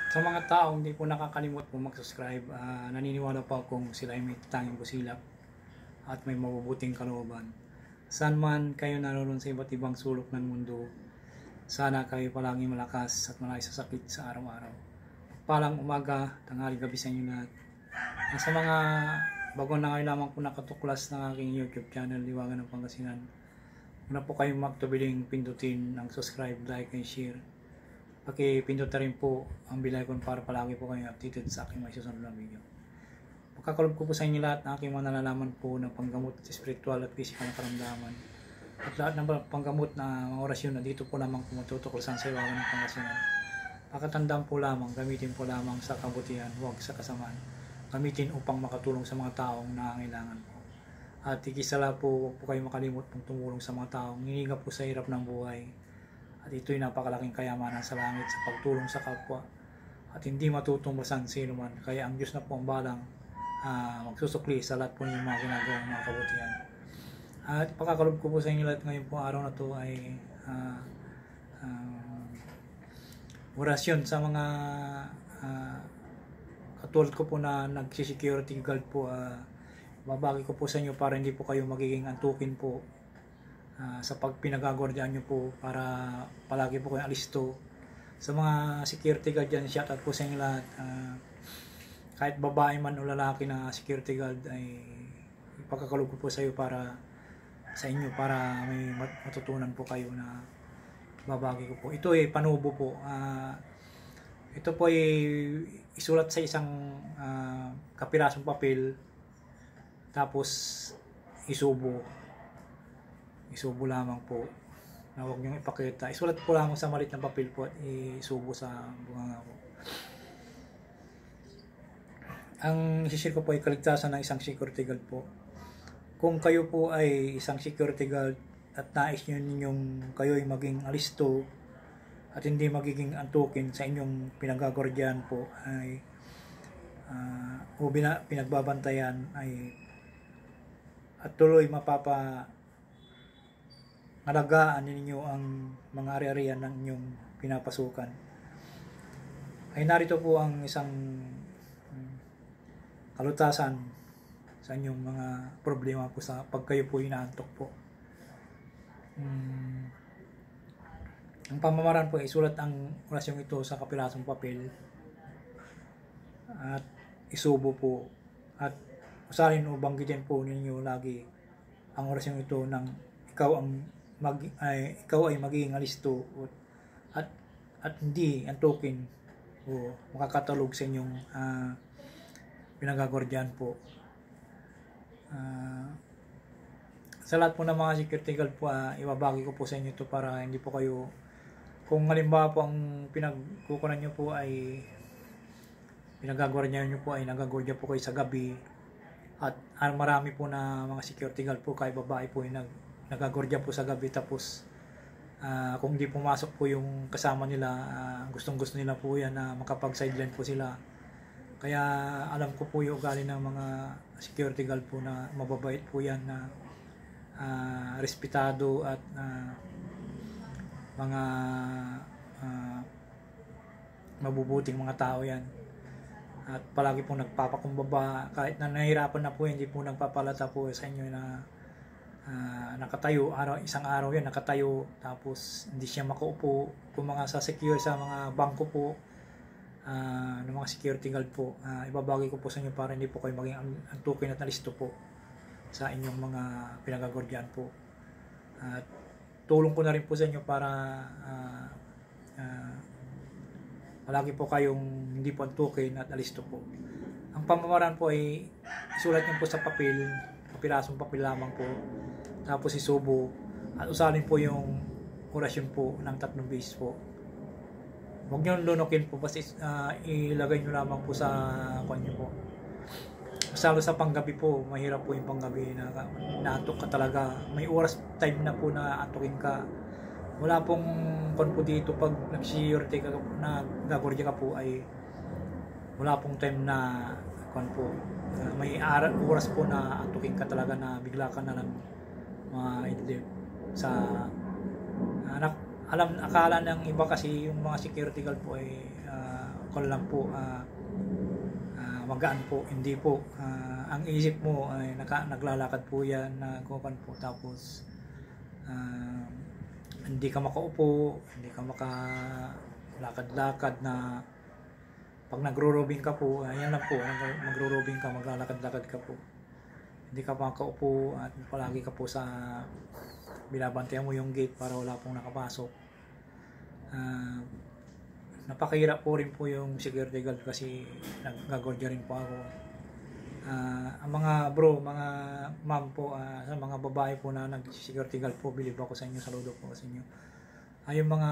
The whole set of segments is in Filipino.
Sa mga taong hindi po nakakalimot po mag-subscribe, naniniwala po akong sila ay may tanging busilak at may mabubuting kalooban. Saan man kayo naroon sa iba't ibang sulok ng mundo, sana kayo palaging malakas at malayo sa sakit sa araw-araw. Palang umaga, tanghali, gabi sa inyo lahat. Sa mga bago na ngayon lamang po nakatuklas ng aking YouTube channel, Liwangan ng Pangasinan, muna po kayong magtubiling pindutin ng subscribe, like, and share. Pakipindot na rin po ang bell icon para palagi po kayong updated sa aking may susunod na video. Pagkakalob ko po sa inyo lahat ng aking mga nalalaman po ng panggamot spiritual at physical na karamdaman. At lahat ng panggamot na mga orasyon na dito po lamang pumututuklasan sa Liwangan ng Pangasinan. Pakatandaan po lamang, gamitin po lamang sa kabutihan, huwag sa kasamaan. Gamitin upang makatulong sa mga taong nangangailangan po. At ikisala po, huwag po kayo makalimot pong tumulong sa mga taong hinihingap po sa hirap ng buhay. At ito'y napakalaking kayamanan sa langit sa pagtulong sa kapwa at hindi matutumbasan sino man. Kaya ang Diyos na po ang balang magsusukli sa lahat po ng mga ginagawang mga kabutihan. At pakakalob ko po sa inyo lahat ngayon po araw na to ay orasyon sa mga katulad ko po na nagsisecurity guard po. Babagi ko po sa inyo para hindi po kayo magiging antukin po sa pagpinagagwardiyan nyo po, para palagi po kayong alisto. Sa mga security guard dyan, shout out po sa inyo lahat. Kahit babae man o lalaki na security guard, ay ipagkakalog ko po sa iyo para sa inyo, para may matutunan po kayo na babagi ko po. Ito ay panubo po. Ito po ay isulat sa isang kapirasong papel, tapos isubo lamang po, na huwag niyong ipakita. Isulat po lamang sa maliit na papel po at isubo sa bunganga po. Ang isishare ko po ay kaligtasan ng isang security guard po. Kung kayo po ay isang security guard at nais nyo ninyong kayo ay maging alisto at hindi magiging antukin sa inyong pinagagordyan po ay o pinagbabantayan ay at tuloy alagaan ninyo ang mga ari-arian ng inyong pinapasukan, ay narito po ang isang kalutasan sa inyong mga problema po sa pag kayo po inaantok po. Ang pamamaraan po ay isulat ang orasyong ito sa kapirasong papel at isubo po, at usahin o banggitin po ninyo lagi ang orasyong ito ng ikaw ay magiging alisto at hindi antukin o makakatalog sa inyong pinagagordyan po. Sa lahat po ng mga security guard po, ibabagi ko po sa inyo ito para hindi po kayo, kung halimbawa po ang pinagkukunan nyo po ay pinagagordyan nyo po ay nagagordyan po kayo sa gabi, at marami po na mga security guard po kahit babae po ay nagagordya po sa gabi, tapos kung di pumasok po yung kasama nila, gustong-gusto nila po yan na makapag-sideline po sila. Kaya alam ko po yung ugali ng mga security guard po na mababait po yan, na respetado at mga mabubuting mga tao yan. At palagi po nagpapakumbaba, kahit na nahihirapan na po, hindi po nagpapalata po sa inyo na nakatayo, isang araw yan nakatayo, tapos hindi siya makaupo. Kung mga sa secure sa mga bangko po ng mga security guard po, ibabagi ko po sa inyo para hindi po kayo maging antukin at nalisto po sa inyong mga pinagagordyan po. At tulong ko na rin po sa inyo para palagi po kayong hindi po antukin at nalisto po. Ang pamamaraan po ay isulat nyo po sa papel, kapirasong papel lamang po, tapos isubo at usalin po yung orasyon po ng 3 beses po. Huwag nyo lunukin po, basta ilagay nyo lamang po sa kanya po. Masalo sa panggabi po, mahirap po yung panggabi na naantok ka talaga. May oras time na po na antukin ka. Wala pong po dito pag nag-security ka na gagordya ka po, ay wala pong time na po. May oras po na antukin ka talaga, na bigla ka na lang idlip sa akala ng iba kasi yung mga security guard po ay call lang po, magaan po. Hindi po. Ang isip mo ay naglalakad po yan na kupan po, tapos hindi ka makaupo, hindi ka makalakad-lakad na pag nagro-robing ka po, ayan lang po, magro-robing ka, maglalakad-lakad ka po. Hindi ka makaupo at palagi ka po sa binabantayan mo yung gate para wala pong nakapasok. Napakahirap po rin po yung security guard kasi nag-guardia rin po ako. Ang mga bro, mga ma'am po, sa mga babae po na nag-security guard po, believe ako sa inyo, saludo po sa inyo. Yung mga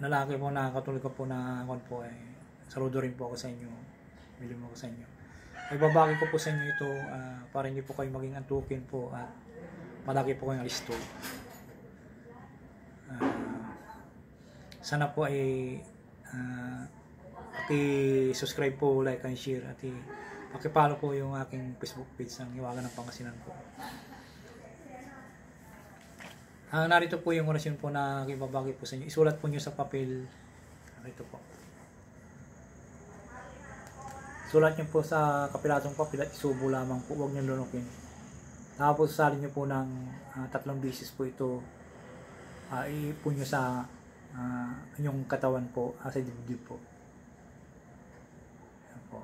lalaki po na katulad ko po na po, saludo rin po ako sa inyo, believe ako sa inyo. Ay babagi ko po sa inyo ito para hindi po kayo maging antukin po at malaki po kayong alisto. Sana po ay paki-subscribe po, like and share, at paki-follow po yung aking Facebook page ng Hiwaga ng Pangasinan po. Narito po yung orasyon po na ibabagi po sa inyo. Isulat po nyo sa papel. Narito po. Sulat nyo po sa kapilatong papel at isubo lamang po. Huwag nyo lunukin. Tapos salin nyo po ng 3 beses po ito. Ipo nyo sa inyong katawan po, sa dibdib po. Ayan po.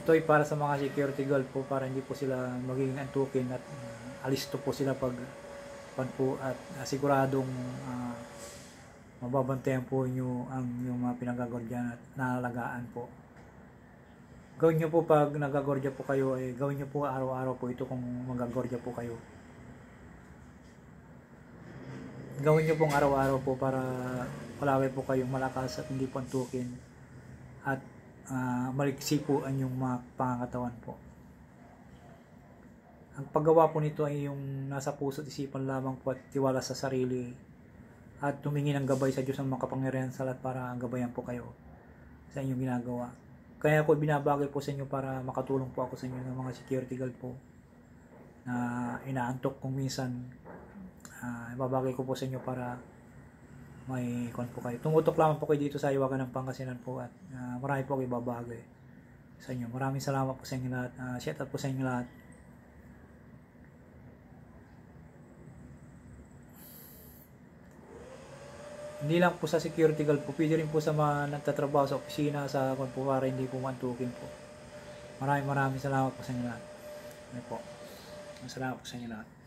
Ito ay para sa mga security guard po, para hindi po sila magiging antukin at alisto po sila pag po at siguradong mababantayan po nyo ang yung mga pinagagordyan at nalalagaan po. Gawin nyo po pag nagagordya po kayo, gawin nyo po araw-araw po ito kung magagordya po kayo. Gawin nyo pong araw-araw po para palagi po kayong malakas at hindi po antukin at maliksi po ang yung mga pangangatawan po. Ang paggawa po nito ay yung nasa puso at isipan lamang po at tiwala sa sarili at tumingin ng gabay sa Diyos ang makapangyarihan sa lahat para gabayan po kayo sa inyong ginagawa. Kaya ako binabagay po sa inyo para makatulong po ako sa inyo ng mga security guard po na inaantok kung minsan. Ibabagay ko po sa inyo para may kon po kayo. Tumutok lamang po kayo dito sa Hiwaga ng Pangasinan po at marami po kayo ibabagay sa inyo. Maraming salamat po sa inyo lahat. Shout out po sa inyo lahat. Hindi lang po sa security guard po, pwede rin po sa mga nagtatrabaho sa opisina, sa kon po, para hindi po mantukin po. Maraming salamat po sa inyo lahat. Ano po. Salamat po sa inyo lahat.